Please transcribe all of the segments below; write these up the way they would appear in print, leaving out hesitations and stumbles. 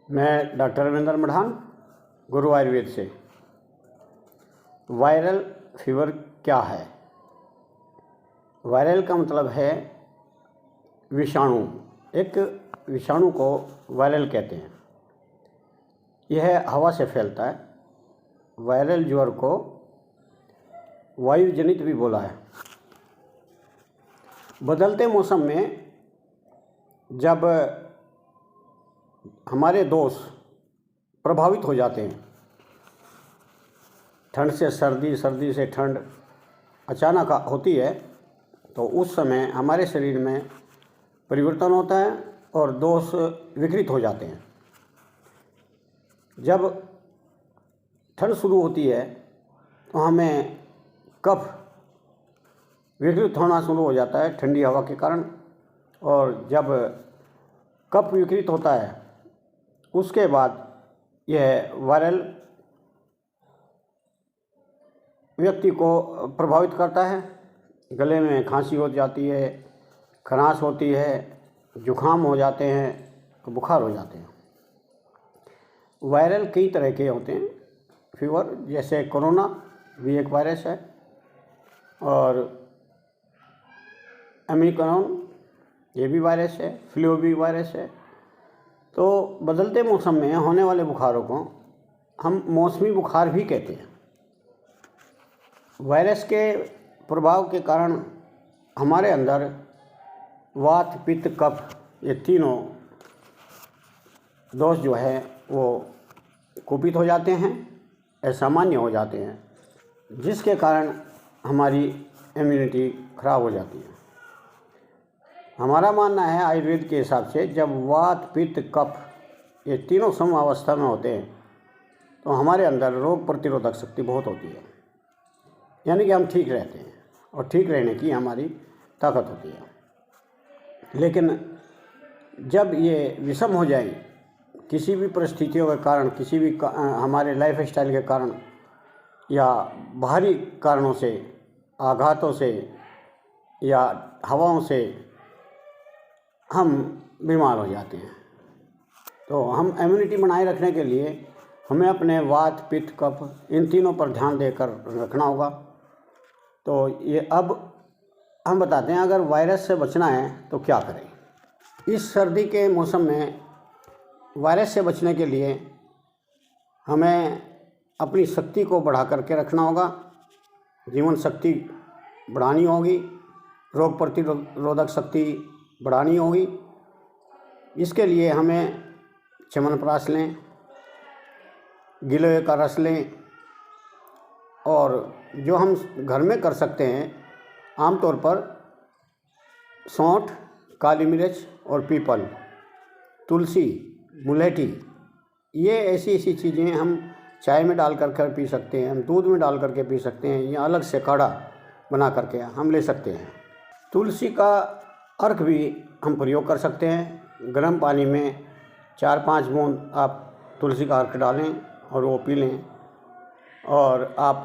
मैं डॉक्टर रविंद्र मढ़ान, गुरु आयुर्वेद से। Viral fever क्या है? वायरल का मतलब है विषाणु। एक विषाणु को वायरल कहते हैं। यह हवा से फैलता है। वायरल ज्वर को वायुजनित भी बोला है। बदलते मौसम में जब हमारे दोष प्रभावित हो जाते हैं, ठंड से सर्दी, सर्दी से ठंड अचानक होती है, तो उस समय हमारे शरीर में परिवर्तन होता है और दोष विकृत हो जाते हैं। जब ठंड शुरू होती है तो हमें कफ विकृत होना शुरू हो जाता है ठंडी हवा के कारण, और जब कफ विकृत होता है उसके बाद यह वायरल व्यक्ति को प्रभावित करता है। गले में खांसी हो जाती है, खराश होती है, जुखाम हो जाते हैं, बुखार हो जाते हैं। वायरल कई तरह के होते हैं फीवर, जैसे कोरोना भी एक वायरस है, और ओमिक्रॉन ये भी वायरस है, फ्लू भी वायरस है। तो बदलते मौसम में होने वाले बुखारों को हम मौसमी बुखार भी कहते हैं। वायरस के प्रभाव के कारण हमारे अंदर वात, पित्त, कफ ये तीनों दोष जो है वो कुपित हो जाते हैं, असामान्य हो जाते हैं, जिसके कारण हमारी इम्यूनिटी खराब हो जाती है। हमारा मानना है आयुर्वेद के हिसाब से, जब वात, पित्त, कफ ये तीनों सम अवस्था में होते हैं तो हमारे अंदर रोग प्रतिरोधक शक्ति बहुत होती है, यानी कि हम ठीक रहते हैं और ठीक रहने की हमारी ताकत होती है। लेकिन जब ये विषम हो जाए, किसी भी परिस्थितियों के कारण, किसी भी हमारे लाइफ स्टाइल के कारण या बाहरी कारणों से, आघातों से या हवाओं से हम बीमार हो जाते हैं, तो हम इम्यूनिटी बनाए रखने के लिए हमें अपने वात, पित्त, कफ इन तीनों पर ध्यान देकर रखना होगा। तो ये अब हम बताते हैं, अगर वायरस से बचना है तो क्या करें। इस सर्दी के मौसम में वायरस से बचने के लिए हमें अपनी शक्ति को बढ़ा करके रखना होगा, जीवन शक्ति बढ़ानी होगी, रोग प्रतिरोधक शक्ति बढ़ानी होगी। इसके लिए हमें च्यवनप्राश लें, गिलोय का रस लें, और जो हम घर में कर सकते हैं, आमतौर पर सौंठ, काली मिर्च और पीपल, तुलसी, मुलेठी, ये ऐसी चीज़ें हम चाय में डाल कर पी सकते हैं, हम दूध में डाल करके पी सकते हैं, या अलग से काढ़ा बना करके हम ले सकते हैं। तुलसी का अर्क भी हम प्रयोग कर सकते हैं। गर्म पानी में 4-5 बूंद आप तुलसी का अर्क डालें और वो पी लें। और आप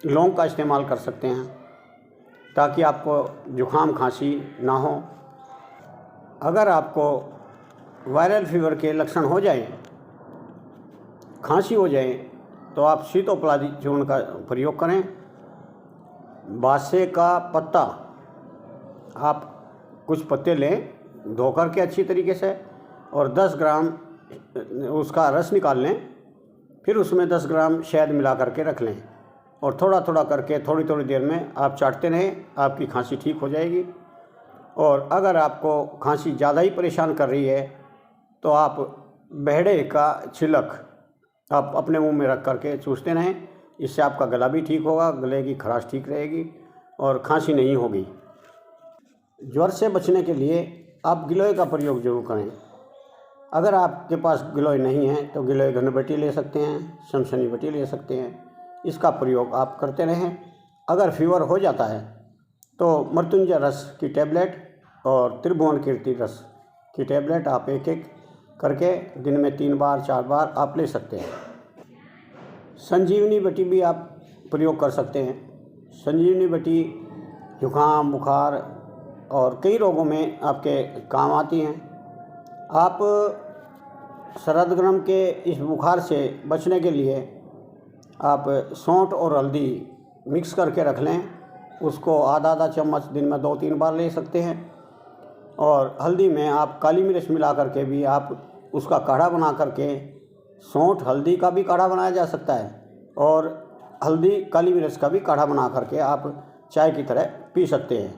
लौंग का इस्तेमाल कर सकते हैं ताकि आपको जुखाम, खांसी ना हो। अगर आपको वायरल फीवर के लक्षण हो जाए, खांसी हो जाए, तो आप शीतोपलादी चूर्ण का प्रयोग करें। बासे का पत्ता, आप कुछ पत्ते लें, धो करके अच्छी तरीके से, और 10 ग्राम उसका रस निकाल लें, फिर उसमें 10 ग्राम शहद मिला करके रख लें, और थोड़ा थोड़ा करके थोड़ी थोड़ी देर में आप चाटते रहें, आपकी खांसी ठीक हो जाएगी। और अगर आपको खांसी ज़्यादा ही परेशान कर रही है तो आप बहेड़े का छिलक आप अपने मुंह में रख करके चूसते रहें। इससे आपका गला भी ठीक होगा, गले की खराश ठीक रहेगी और खांसी नहीं होगी। ज्वर से बचने के लिए आप गिलोय का प्रयोग जरूर करें। अगर आपके पास गिलोय नहीं है तो गिलोय घनबटी ले सकते हैं, शमशनी बटी ले सकते हैं। इसका प्रयोग आप करते रहें। अगर फीवर हो जाता है तो मृत्युंजय रस की टैबलेट और त्रिभुवन कीर्ति रस की टैबलेट आप एक एक करके दिन में 3 बार 4 बार आप ले सकते हैं। संजीवनी बटी भी आप प्रयोग कर सकते हैं। संजीवनी बटी जुखाम, बुखार और कई रोगों में आपके काम आती हैं। आप सरद गरम के इस बुखार से बचने के लिए आप सौंठ और हल्दी मिक्स करके रख लें। उसको आधा आधा चम्मच दिन में 2-3 बार ले सकते हैं। और हल्दी में आप काली मिर्च मिला करके भी आप उसका काढ़ा बना करके, सौंठ हल्दी का भी काढ़ा बनाया जा सकता है और हल्दी काली मिर्च का भी काढ़ा बना करके आप चाय की तरह पी सकते हैं।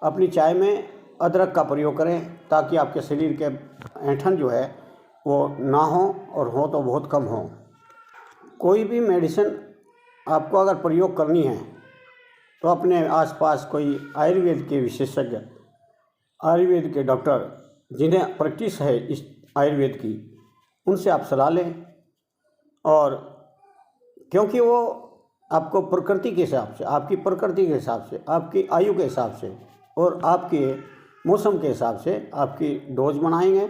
अपनी चाय में अदरक का प्रयोग करें ताकि आपके शरीर के ऐंठन जो है वो ना हो, और हो तो बहुत कम हो। कोई भी मेडिसिन आपको अगर प्रयोग करनी है तो अपने आसपास कोई आयुर्वेद के विशेषज्ञ, आयुर्वेद के डॉक्टर जिन्हें प्रैक्टिस है इस आयुर्वेद की, उनसे आप सलाह लें। और क्योंकि वो आपको प्रकृति के हिसाब से, आपकी प्रकृति के हिसाब से, आपकी आयु के हिसाब से और आपके मौसम के हिसाब से आपकी डोज बनाएंगे,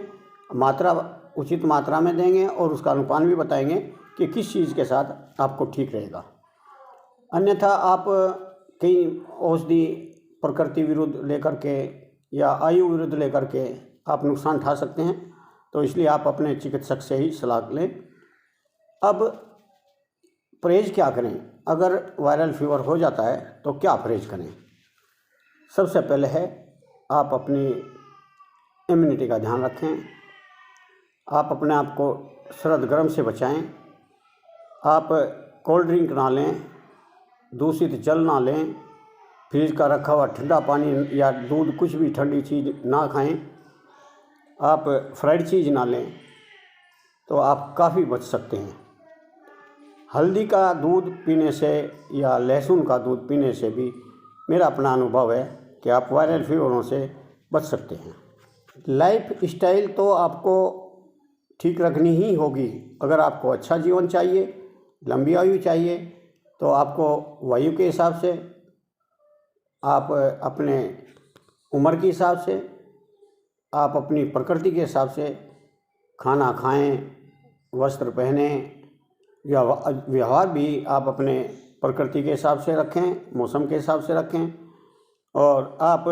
मात्रा उचित मात्रा में देंगे और उसका अनुपान भी बताएंगे कि किस चीज़ के साथ आपको ठीक रहेगा। अन्यथा आप कई औषधि प्रकृति विरुद्ध लेकर के या आयु विरुद्ध लेकर के आप नुकसान उठा सकते हैं। तो इसलिए आप अपने चिकित्सक से ही सलाह लें। अब परहेज क्या करें? अगर वायरल फीवर हो जाता है तो क्या परहेज करें? सबसे पहले है आप अपनी इम्यूनिटी का ध्यान रखें। आप अपने आप को सर्द गर्म से बचाएं। आप कोल्ड ड्रिंक ना लें, दूषित जल ना लें, फ्रिज का रखा हुआ ठंडा पानी या दूध, कुछ भी ठंडी चीज़ ना खाएं। आप फ्राइड चीज़ ना लें, तो आप काफ़ी बच सकते हैं। हल्दी का दूध पीने से या लहसुन का दूध पीने से भी मेरा अपना अनुभव है कि आप वायरल फीवरों से बच सकते हैं। लाइफ स्टाइल तो आपको ठीक रखनी ही होगी। अगर आपको अच्छा जीवन चाहिए, लंबी आयु चाहिए, तो आपको वायु के हिसाब से, आप अपने उम्र के हिसाब से, आप अपनी प्रकृति के हिसाब से खाना खाएं, वस्त्र पहने, व्यवहार भी आप अपने प्रकृति के हिसाब से रखें, मौसम के हिसाब से रखें। और आप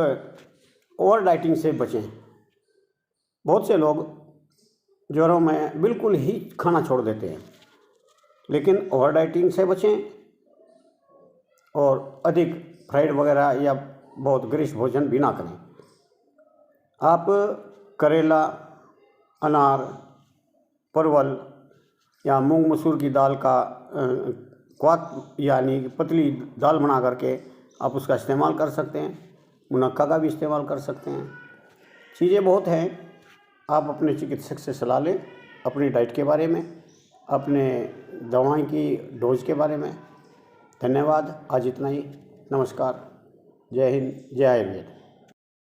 ओवर डाइटिंग से बचें। बहुत से लोग ज्वरों में बिल्कुल ही खाना छोड़ देते हैं, लेकिन ओवर डाइटिंग से बचें और अधिक फ्राइड वगैरह या बहुत गरिष्ठ भोजन भी ना करें। आप करेला, अनार, परवल या मूंग मसूर की दाल का क्वाथ यानी पतली दाल बना करके आप उसका इस्तेमाल कर सकते हैं। मुनक्का का भी इस्तेमाल कर सकते हैं। चीज़ें बहुत हैं। आप अपने चिकित्सक से सलाह लें अपनी डाइट के बारे में, अपने दवाई की डोज के बारे में। धन्यवाद। आज इतना ही। नमस्कार। जय हिंद, जय आयुर्वेद।